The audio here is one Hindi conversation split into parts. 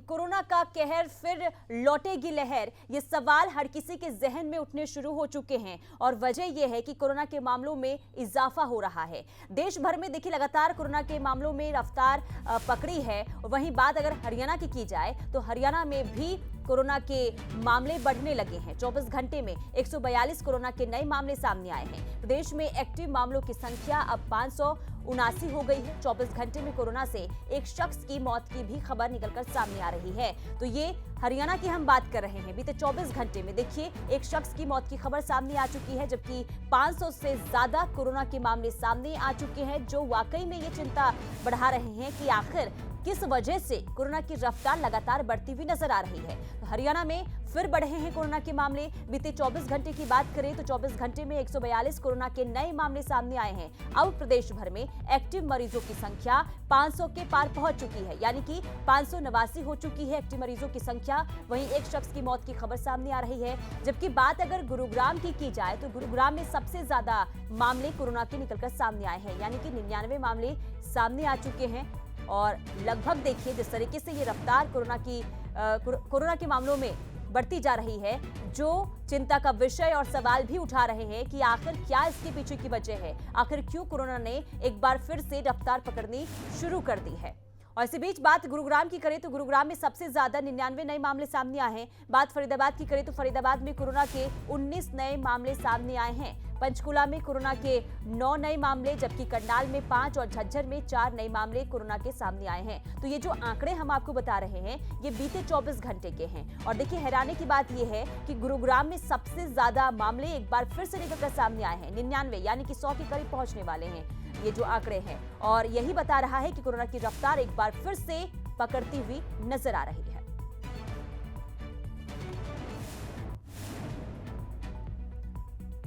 कोरोना का कहर फिर लौटेगी लहर, ये सवाल हर किसी के जहन में उठने शुरू हो चुके हैं और वजह यह है कि कोरोना के मामलों में इजाफा हो रहा है। देश भर में देखिए लगातार कोरोना के मामलों में रफ्तार पकड़ी है। वहीं बात अगर हरियाणा की जाए तो हरियाणा में भी कोरोना के मामले बढ़ने लगे हैं। 24 घंटे में 142 कोरोना के नए मामले सामने आए हैं। प्रदेश में एक्टिव मामलों की संख्या अब 579 हो गई है। 24 घंटे में कोरोना से एक शख्स की मौत की भी खबर निकलकर सामने आ रही है। तो ये हरियाणा की हम बात कर रहे हैं। बीते 24 घंटे में देखिए एक शख्स की मौत की खबर सामने आ चुकी है, जबकि 500 से ज्यादा कोरोना के मामले सामने आ चुके हैं, जो वाकई में ये चिंता बढ़ा रहे हैं कि आखिर किस वजह से कोरोना की रफ्तार लगातार बढ़ती हुई नजर आ रही है। तो हरियाणा में फिर बढ़े हैं कोरोना के मामले। बीते 24 घंटे की बात करें तो 24 घंटे में 142 कोरोना के नए मामले सामने आए हैं। अब प्रदेश भर में एक्टिव मरीजों की संख्या 500 के पार पहुंच चुकी है, यानी कि 589 हो चुकी है एक्टिव मरीजों की संख्या। वहीं एक शख्स की मौत की खबर सामने आ रही है। जबकि बात अगर गुरुग्राम की जाए तो गुरुग्राम में सबसे ज्यादा मामले कोरोना के निकलकर सामने आए हैं, यानी कि 99 मामले सामने आ चुके हैं। और लगभग देखिए जिस तरीके से ये रफ्तार कोरोना के मामलों में बढ़ती जा रही है, जो चिंता का विषय और सवाल भी उठा रहे हैं कि आखिर क्या इसके पीछे की वजह है, आखिर क्यों कोरोना ने एक बार फिर से रफ्तार पकड़नी शुरू कर दी है। और इसी बीच बात गुरुग्राम की करें तो गुरुग्राम में सबसे ज्यादा 99 नए मामले सामने आए हैं। बात फरीदाबाद की करें तो फरीदाबाद में कोरोना के 19 नए मामले सामने आए हैं। पंचकुला में कोरोना के 9 नए मामले, जबकि करनाल में 5 और झज्जर में 4 नए मामले कोरोना के सामने आए हैं। तो ये जो आंकड़े हम आपको बता रहे हैं ये बीते 24 घंटे के हैं। और देखिए हैरानी की बात ये है कि गुरुग्राम में सबसे ज्यादा मामले एक बार फिर से निकलकर सामने आए हैं। 99 यानी कि 100 के करीब पहुंचने वाले हैं ये जो आंकड़े हैं, और यही बता रहा है कि कोरोना की रफ्तार एक बार फिर से पकड़ती हुई नजर आ रही है।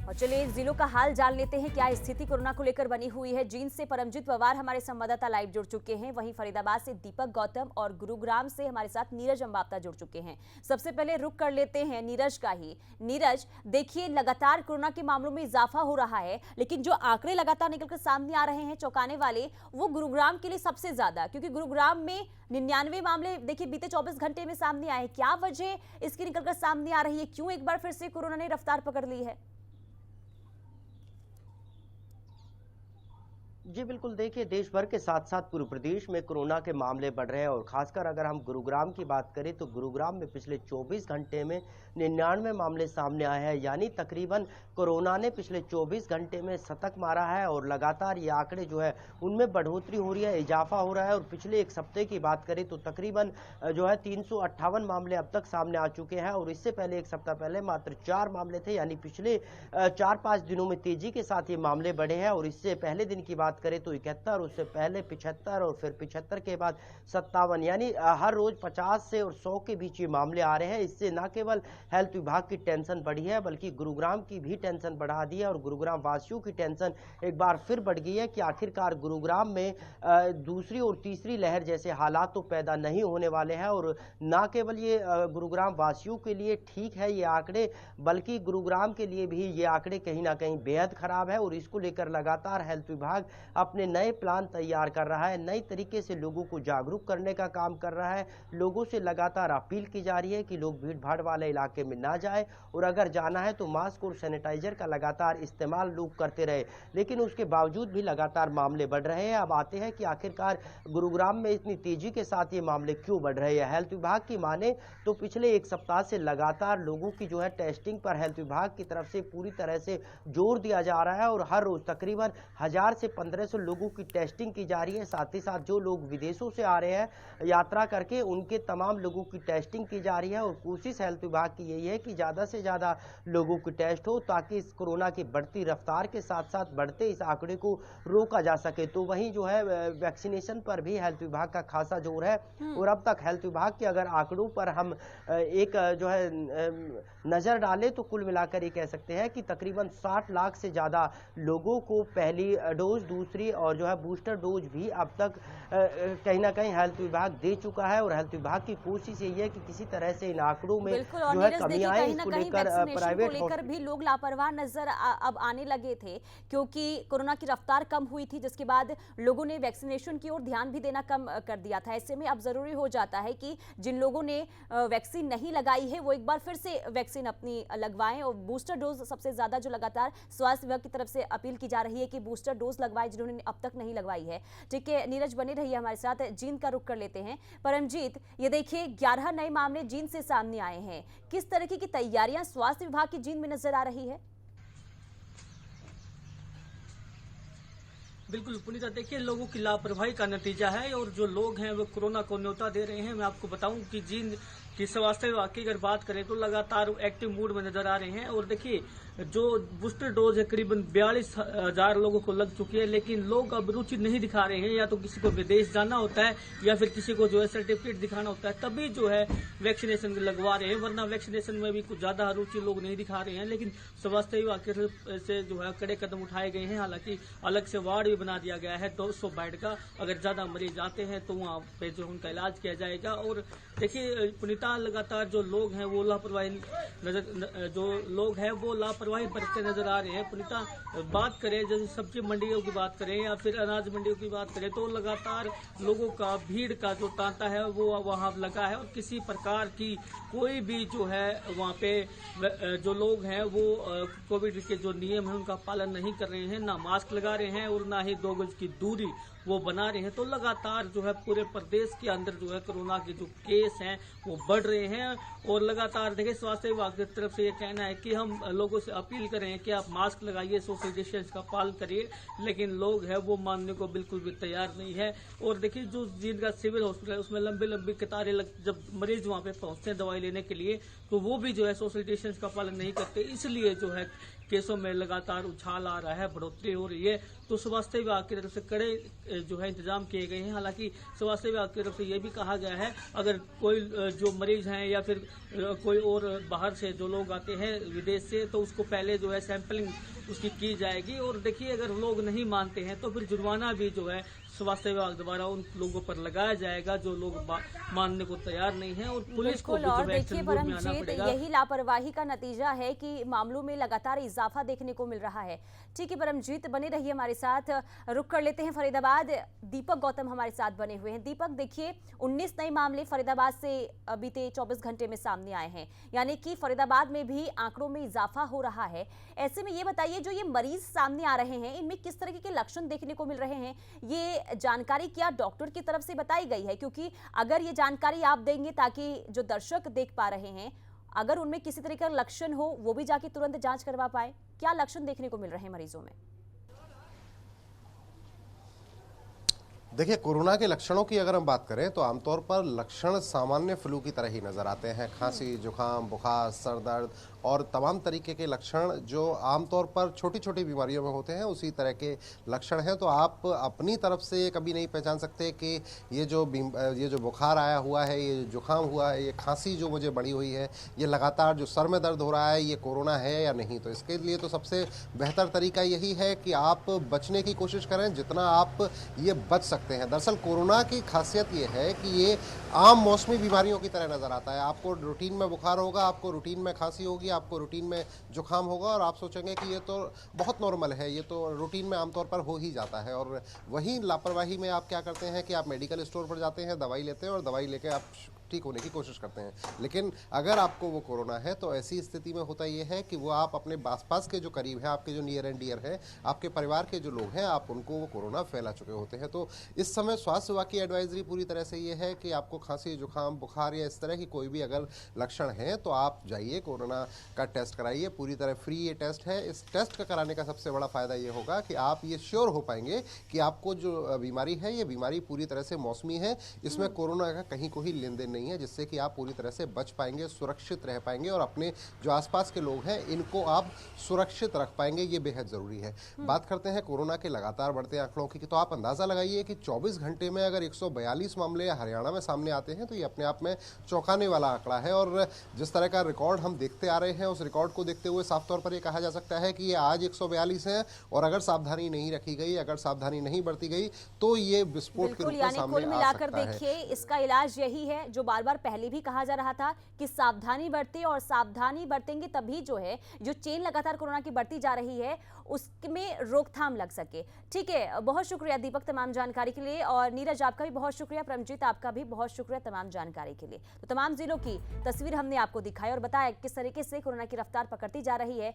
और चलिए जिलों का हाल जान लेते हैं, क्या स्थिति कोरोना को लेकर बनी हुई है। जींद से परमजीत पवार हमारे संवाददाता लाइव जुड़ चुके हैं, वहीं फरीदाबाद से दीपक गौतम और गुरुग्राम से हमारे साथ नीरज अंबाप्ता जुड़ चुके हैं। सबसे पहले रुक कर लेते हैं नीरज का ही। नीरज, देखिए लगातार कोरोना के मामलों में इजाफा हो रहा है, लेकिन जो आंकड़े लगातार निकलकर सामने आ रहे हैं चौंकाने वाले, वो गुरुग्राम के लिए सबसे ज्यादा, क्योंकि गुरुग्राम में 99 मामले देखिए बीते 24 घंटे में सामने आए। क्या वजह इसकी निकलकर सामने आ रही है, क्यों एक बार फिर से कोरोना ने रफ्तार पकड़ ली है? जी बिल्कुल, देखिए देश भर के साथ साथ पूरे प्रदेश में कोरोना के मामले बढ़ रहे हैं और खासकर अगर हम गुरुग्राम की बात करें तो गुरुग्राम में पिछले 24 घंटे में 99 मामले सामने आए हैं, यानी तकरीबन कोरोना ने पिछले 24 घंटे में शतक मारा है और लगातार ये आंकड़े जो है उनमें बढ़ोतरी हो रही है, इजाफा हो रहा है। और पिछले एक सप्ताह की बात करें तो तकरीबन जो है 358 मामले अब तक सामने आ चुके हैं और इससे पहले एक सप्ताह पहले मात्र 4 मामले थे, यानी पिछले 4-5 दिनों में तेजी के साथ ये मामले बढ़े हैं। और इससे पहले दिन की बात करें तो 71, उससे पहले 75 और फिर 75 के बाद 57, यानी हर रोज 50 से और 100 के बीच ये मामले आ रहे हैं। इससे न केवल हेल्थ विभाग की टेंशन बढ़ी है बल्कि गुरुग्राम की भी टेंशन बढ़ा दी है और गुरुग्राम वासियों की टेंशन एक बार फिर बढ़ गई है कि आखिरकार गुरुग्राम में दूसरी और तीसरी लहर जैसे हालात तो पैदा नहीं होने वाले हैं। और न केवल ये गुरुग्राम वासियों के लिए ठीक है ये आंकड़े, बल्कि गुरुग्राम के लिए भी ये आंकड़े कहीं ना कहीं बेहद खराब है। और इसको लेकर लगातार हेल्थ विभाग अपने नए प्लान तैयार कर रहा है, नई तरीके से लोगों को जागरूक करने का काम कर रहा है। लोगों से लगातार अपील की जा रही है कि लोग भीड़ भाड़ वाले इलाके में ना जाए और अगर जाना है तो मास्क और सैनिटाइजर का लगातार इस्तेमाल लोग करते रहे। लेकिन उसके बावजूद भी लगातार मामले बढ़ रहे हैं। अब आते हैं कि आखिरकार गुरुग्राम में इतनी तेजी के साथ ये मामले क्यों बढ़ रहे हैं। हेल्थ विभाग की माने तो पिछले एक सप्ताह से लगातार लोगों की जो है टेस्टिंग पर हेल्थ विभाग की तरफ से पूरी तरह से जोर दिया जा रहा है और हर रोज तकरीबन 1000 से 1500 लोगों की टेस्टिंग की जा रही है। साथ ही साथ जो लोग विदेशों से आ रहे हैं यात्रा करके, उनके तमाम लोगों की टेस्टिंग की जा रही है। और कोशिश हेल्थ विभाग की यही है कि ज़्यादा से ज़्यादा लोगों की टेस्ट हो ताकि इस कोरोना की बढ़ती रफ्तार के साथ साथ बढ़ते इस आंकड़े को रोका जा सके। तो वहीं जो है वैक्सीनेशन पर भी हेल्थ विभाग का खासा जोर है। और अब तक हेल्थ विभाग के अगर आंकड़ों पर हम एक जो है नज़र डालें तो कुल मिलाकर ये कह सकते हैं कि तकरीबन 60 लाख से ज़्यादा लोगों को पहली डोज, दूसरी और जो है बूस्टर डोज भी अब तक कहीं ना कहीं हेल्थ विभाग दे चुका है और हेल्थ विभाग की कोशिश यही है कि किसी तरह से इन आंकड़ों में बिल्कुल। और जो है नीरज कमी देखिए, आए। कहीं ना इसको कहीं लेकर वैक्सीनेशन को प्राइवेट लेकर भी लोग लापरवाह नजर अब आने लगे थे, क्योंकि कोरोना की रफ्तार कम हुई थी, जिसके बाद लोगों ने वैक्सीनेशन की ओर ध्यान भी देना कम कर दिया था। ऐसे में अब जरूरी हो जाता है कि जिन लोगों ने वैक्सीन नहीं लगाई है वो एक बार फिर से वैक्सीन अपनी लगवाएं। और बूस्टर डोज सबसे ज्यादा जो लगातार स्वास्थ्य विभाग की तरफ से अपील की जा रही है कि बूस्टर डोज लगवाएं जिन्होंने अब तक नहीं लगवाई है। ठीक है नीरज, बने रहिए हमारे साथ। जींद का रुख कर लेते हैं। परमजीत, ये देखिए 11 नए मामले जींद से सामने आए हैं। किस तरह की तैयारियां स्वास्थ्य विभाग की जींद में नजर आ रही है? बिल्कुल पुनीता, देखिए लोगों की लापरवाही का नतीजा है और जो लोग हैं वो कोरोना को न्योता दे रहे हैं। मैं आपको बताऊं कि जींद की स्वास्थ्य विभाग की अगर बात करें तो लगातार एक्टिव मूड में नजर आ रहे हैं। और देखिए जो बूस्टर डोज है करीबन 42,000 लोगों को लग चुकी है, लेकिन लोग अब रुचि नहीं दिखा रहे हैं। या तो किसी को विदेश जाना होता है या फिर किसी को जो है सर्टिफिकेट दिखाना होता है, तभी जो है वैक्सीनेशन लगवा रहे हैं, वरना वैक्सीनेशन में भी कुछ ज्यादा रुचि लोग नहीं दिखा रहे हैं। लेकिन स्वास्थ्य विभाग की तरफ से जो है कड़े कदम उठाए गए हैं। हालांकि अलग से वार्ड भी बना दिया गया है 200 बेड का। अगर ज्यादा मरीज आते हैं तो वहाँ पे जो उनका इलाज किया जाएगा। और देखिए पुनीता, लगातार जो लोग हैं वो लापरवाही बरतते नजर आ रहे हैं। पुनीता, बात करें जैसे सब्जी मंडियों की बात करें या फिर अनाज मंडियों की बात करें तो लगातार लोगों का भीड़ का जो तांता है वो वहां लगा है और किसी प्रकार की कोई भी जो है वहां पे जो लोग हैं वो कोविड के जो नियम है उनका पालन नहीं कर रहे हैं, ना मास्क लगा रहे हैं और ना ही 2 गज की दूरी वो बना रहे हैं। तो लगातार जो है पूरे प्रदेश के अंदर जो है कोरोना के जो केस हैं वो बढ़ रहे हैं। और लगातार देखिए स्वास्थ्य विभाग की तरफ से ये कहना है कि हम लोगों से अपील कर रहे हैं कि आप मास्क लगाइए, सोशल डिस्टेंस का पालन करिए, लेकिन लोग हैं वो मानने को बिल्कुल भी तैयार नहीं है। और देखिए जो जींद का सिविल हॉस्पिटल है उसमें लंबी लंबी कतारें जब मरीज वहां पे पहुंचते हैं दवाई लेने के लिए तो वो भी जो है सोशल डिस्टेंस का पालन नहीं करते, इसलिए जो है केसों में लगातार उछाल आ रहा है, बढ़ोतरी हो रही है। तो स्वास्थ्य विभाग की तरफ से कड़े जो है इंतजाम किए गए हैं। हालांकि स्वास्थ्य विभाग की तरफ से ये भी कहा गया है अगर कोई जो मरीज हैं या फिर कोई और बाहर से जो लोग आते हैं विदेश से तो उसको पहले जो है सैंपलिंग उसकी की जाएगी। और देखिए अगर लोग नहीं मानते हैं तो फिर जुर्माना भी जो है स्वास्थ्य विभाग द्वारा उन लोगों पर लगाया जाएगा जो लोग मानने को तैयार नहीं है। और पुलिस को भी जो है एक्शन मोड में आना पड़ेगा। यही लापरवाही का नतीजा है कि मामलों में लगातार इजाफा देखने को मिल रहा है। ठीक है परमजीत, बने रहिए हमारे साथ। रुक कर लेते हैं फरीदाबाद। दीपक गौतम हमारे साथ बने हुए हैं। दीपक, देखिए 19 नए मामले फरीदाबाद से बीते 24 घंटे में सामने आए हैं, यानी कि फरीदाबाद में भी आंकड़ों में इजाफा हो रहा है। ऐसे में ये बताइए जो ये मरीज सामने आ रहे हैं इनमें किस तरह के लक्षण देखने को मिल रहे हैं? ये जानकारी क्या डॉक्टर की तरफ से बताई गई है? क्योंकि अगर ये जानकारी आप देंगे ताकि जो दर्शक देख पा रहे हैं अगर उनमें किसी तरह का लक्षण हो वो भी जाके तुरंत जांच करवा पाए, क्या लक्षण देखने को मिल रहे हैं मरीजों में? देखिए कोरोना के लक्षणों की अगर हम बात करें तो आमतौर पर लक्षण सामान्य फ्लू की तरह ही नज़र आते हैं। खांसी, जुकाम, बुखार, सर दर्द और तमाम तरीके के लक्षण जो आमतौर पर छोटी छोटी बीमारियों में होते हैं उसी तरह के लक्षण हैं। तो आप अपनी तरफ से कभी नहीं पहचान सकते कि ये जो बुखार आया हुआ है, ये जुकाम हुआ है, ये खांसी जो मुझे बढ़ी हुई है, ये लगातार जो सर में दर्द हो रहा है, ये कोरोना है या नहीं। तो इसके लिए तो सबसे बेहतर तरीका यही है कि आप बचने की कोशिश करें जितना आप ये बच सकते हैं। दरअसल कोरोना की खासियत ये है कि ये आम मौसमी बीमारियों की तरह नजर आता है। आपको रूटीन में बुखार होगा, आपको रूटीन में खांसी होगी, आपको रूटीन में जुकाम होगा और आप सोचेंगे कि ये तो बहुत नॉर्मल है, ये तो रूटीन में आमतौर पर हो ही जाता है। और वहीं लापरवाही में आप क्या करते हैं कि आप मेडिकल स्टोर पर जाते हैं, दवाई लेते हैं और दवाई लेके आप ठीक होने की कोशिश करते हैं। लेकिन अगर आपको वो कोरोना है तो ऐसी स्थिति में होता ये है कि वो आप अपने आसपास के जो करीब है, आपके जो नियर एंड डियर है, आपके परिवार के जो लोग हैं, आप उनको वो कोरोना फैला चुके होते हैं। तो इस समय स्वास्थ्य विभाग की एडवाइजरी पूरी तरह से ये है कि आपको खांसी, जुकाम, बुखार या इस तरह की कोई भी अगर लक्षण है तो आप जाइए कोरोना का टेस्ट कराइए। पूरी तरह फ्री ये टेस्ट है। इस टेस्ट का कराने का सबसे बड़ा फायदा ये होगा कि आप ये श्योर हो पाएंगे कि आपको जो बीमारी है ये बीमारी पूरी तरह से मौसमी है, इसमें कोरोना का कहीं कोई लेन देन नहीं है जिससे कि आप पूरी तरह से बच पाएंगे, सुरक्षित रह पाएंगे और अपने जो आसपास के लोग हैं इनको आप सुरक्षित रख पाएंगे, ये बेहद ज़रूरी है। बात करते हैं कोरोना के लगातार बढ़ते आंकड़ों की, तो आप अंदाज़ा लगाइए कि 24 घंटे में अगर 142 मामले हरियाणा में सामने आते हैं तो ये अपने आप में चौंकाने वाला आंकड़ा है। और जिस तरह का रिकॉर्ड हम देखते आ रहे हैं उस रिकॉर्ड को देखते हुए साफ तौर पर ये कहा जा सकता है कि ये आज 142 है और अगर सावधानी नहीं रखी गई, अगर सावधानी नहीं बरती गई तो ये विस्फोट के रूप में यानी सामने कुल आ मिलाकर सकता है। देखिए इसका इलाज यही है जो बार बार पहले भी कहा जा रहा था कि सावधानी बरते, और सावधानी बरतेंगे तभी जो है जो चेन लगातार कोरोना की बढ़ती जा रही है उसमें रोकथाम लग सके। ठीक है, बहुत शुक्रिया दीपक तमाम जानकारी के लिए, और नीरज आपका भी बहुत शुक्रिया, परमजीत आपका भी बहुत शुक्रिया तमाम जानकारी के लिए। तो तमाम जिलों की तस्वीर हमने आपको दिखाई और बताया किस तरीके से कोरोना की रफ्तार पकड़ती जा रही है।